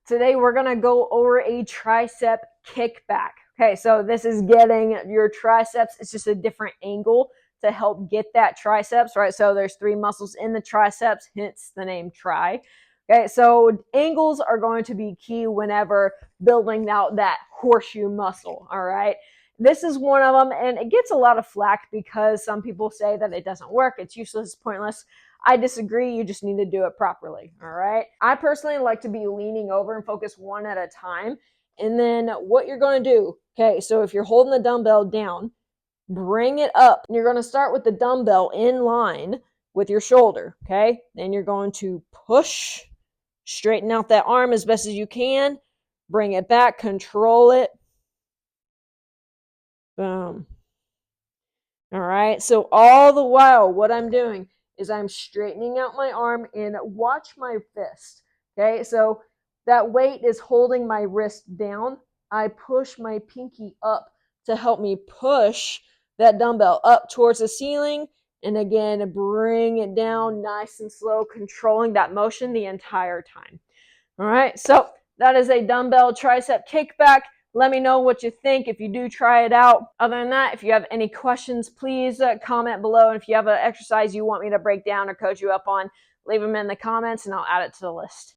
Today we're going to go over a tricep kickback. Okay, so this is getting your triceps. It's just a different angle to help get that triceps, right? So there's 3 muscles in the triceps, hence the name tri. Okay, so angles are going to be key whenever building out that horseshoe muscle, all right? This is one of them, and it gets a lot of flack because some people say that it doesn't work, it's useless, it's pointless. I disagree. You just need to do it properly. All right. I personally like to be leaning over and focus one at a time. And then what you're going to do, okay, so if you're holding the dumbbell down, bring it up. And you're going to start with the dumbbell in line with your shoulder. Okay. Then you're going to push, straighten out that arm as best as you can, bring it back, control it. Boom. All right. So all the while, what I'm doing is I'm straightening out my arm and watch my fist. Okay, so that weight is holding my wrist down. I push my pinky up to help me push that dumbbell up towards the ceiling. And again, bring it down nice and slow, controlling that motion the entire time. All right, so that is a dumbbell tricep kickback. Let me know what you think if you do try it out. Other than that, if you have any questions, please comment below. And if you have an exercise you want me to break down or coach you up on, leave them in the comments and I'll add it to the list.